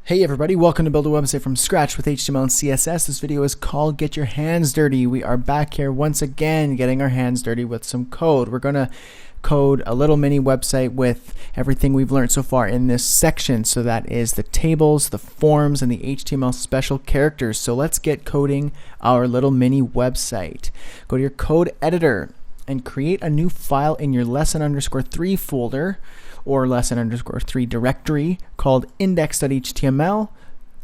Hey everybody, welcome to Build a Website from Scratch with HTML and CSS. This video is called Get Your Hands Dirty. We are back here once again getting our hands dirty with some code. We're going to code a little mini website with everything we've learned so far in this section. So that is the tables, the forms, and the HTML special characters. So let's get coding our little mini website. Go to your code editor and create a new file in your lesson_3 folder or lesson_3 directory called index.html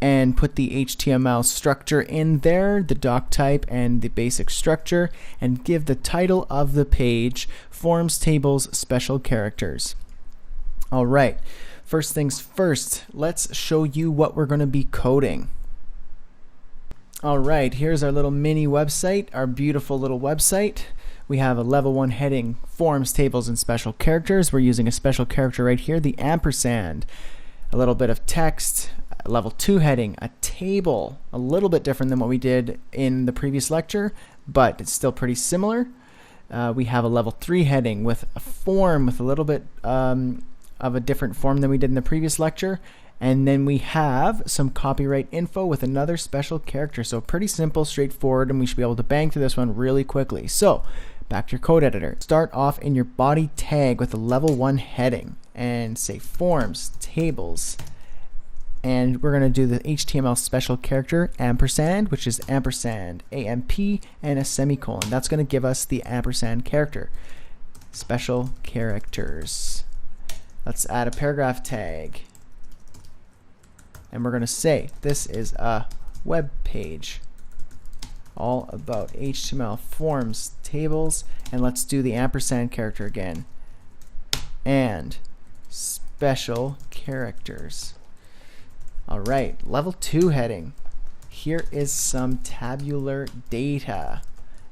and put the HTML structure in there, the doc type and the basic structure, and give the title of the page Forms, Tables, Special Characters. Alright, first things first, let's show you what we're going to be coding. Alright, here's our little mini website, our beautiful little website. We have a level 1 heading, forms, tables, and special characters. We're using a special character right here, the ampersand. A little bit of text, a level 2 heading, a table, a little bit different than what we did in the previous lecture, but it's still pretty similar. We have a level 3 heading with a form with a little bit of a different form than we did in the previous lecture. And then we have some copyright info with another special character. So pretty simple, straightforward, and we should be able to bang through this one really quickly. So back to your code editor. Start off in your body tag with a level 1 heading and say forms, tables, and we're going to do the HTML special character ampersand, which is ampersand, AMP, and a semicolon. That's going to give us the ampersand character. Special characters. Let's add a paragraph tag. And we're going to say this is a web page all about HTML, forms, tables, and let's do the ampersand character again. And special characters. Alright, level 2 heading. Here is some tabular data.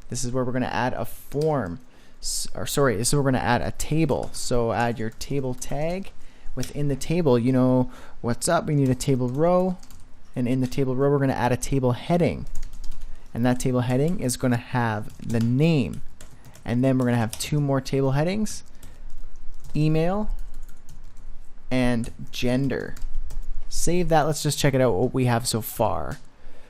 This is where we're going to add a form. This is where we're going to add a table. So add your table tag. Within the table, you know what's up. We need a table row, and in the table row we're going to add a table heading, and that table heading is going to have the name, and then we're going to have 2 more table headings, email and gender. Save that. Let's just check it out what we have so far.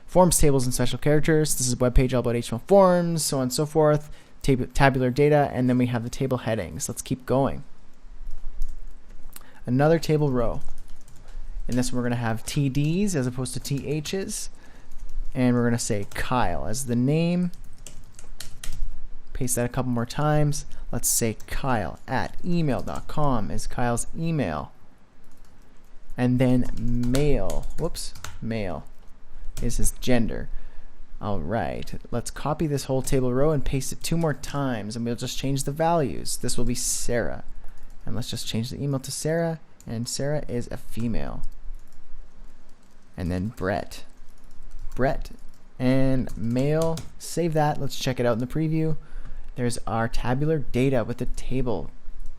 Forms, tables, and special characters. This is a web page all about HTML forms, so on and so forth. Tabular data, and then we have the table headings. Let's keep going. Another table row. In this one we're going to have TDs as opposed to THs, and we're going to say Kyle as the name. Paste that a couple more times. Let's say Kyle at email.com is Kyle's email, and then male is his gender. Alright, let's copy this whole table row and paste it 2 more times, and we'll just change the values. This will be Sarah. And let's just change the email to Sarah, and Sarah is a female. And then Brett and male. Save that. Let's check it out in the preview. There's our tabular data with the table.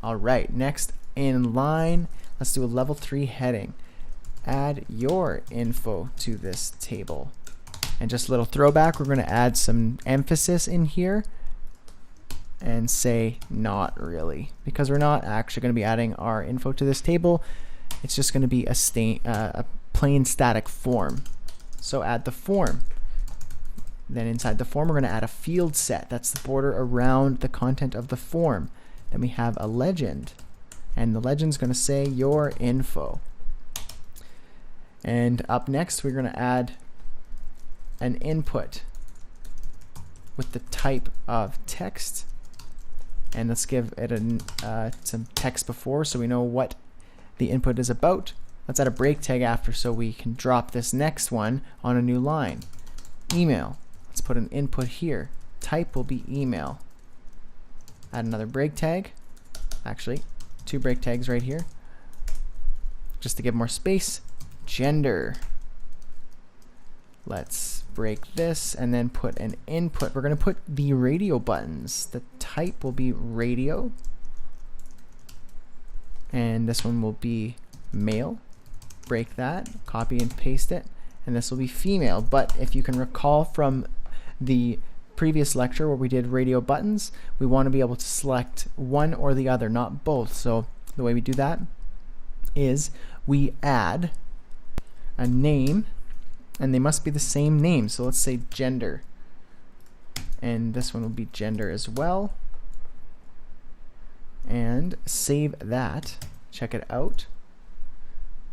Alright, next in line, let's do a level 3 heading. Add your info to this table. And just a little throwback, we're going to add some emphasis in here and say not really, because we're not actually going to be adding our info to this table. It's just going to be a plain static form. So add the form. Then inside the form we're going to add a field set. That's the border around the content of the form. Then we have a legend, and the legend's going to say your info. And up next we're going to add an input with the type of text. And let's give it some text before so we know what the input is about. Let's add a break tag after so we can drop this next one on a new line. Email. Let's put an input here. Type will be email. Add another break tag. Actually, 2 break tags right here, just to give more space. Gender. Let's break this and then put an input. We're going to put the radio buttons. The type will be radio, and this one will be male. Break that, copy and paste it, and this will be female. But if you can recall from the previous lecture where we did radio buttons, we want to be able to select one or the other, not both. So the way we do that is we add a name, and they must be the same name. So let's say gender, and this one will be gender as well. And save that. Check it out.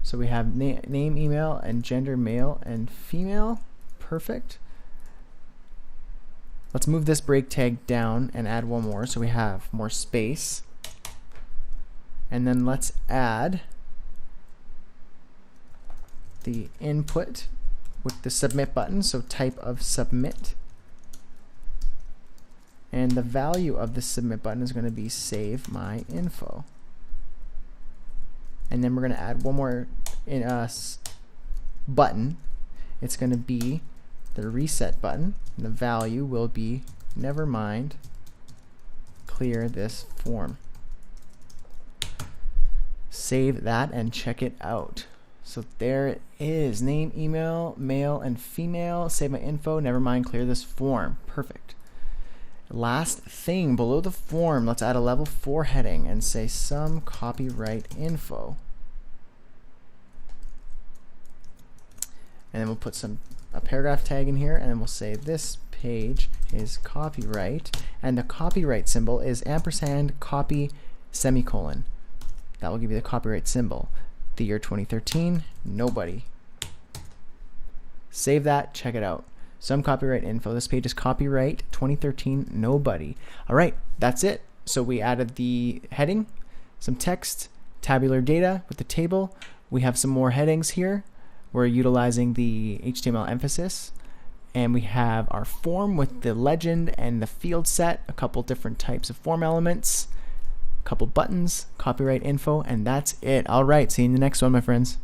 So we have name, email, and gender, male and female. Perfect. Let's move this break tag down and add one more so we have more space. And then let's add the input with the submit button, so type of submit. And the value of the submit button is going to be save my info. And then we're going to add one more button. It's going to be the reset button. And the value will be never mind, clear this form. Save that and check it out. So there it is. Name, email, male and female. Save my info, never mind, clear this form. Perfect. Last thing, below the form, let's add a level 4 heading and say some copyright info. And then we'll put a paragraph tag in here, and then we'll say this page is copyright, and the copyright symbol is ampersand copy semicolon. That will give you the copyright symbol. The year 2013, nobody. Save that, check it out. Some copyright info. This page is copyright 2013, nobody. All right, that's it. So we added the heading, some text, tabular data with the table. We have some more headings here. We're utilizing the HTML emphasis. And we have our form with the legend and the field set, a couple different types of form elements, a couple buttons, copyright info, and that's it. All right, see you in the next one, my friends.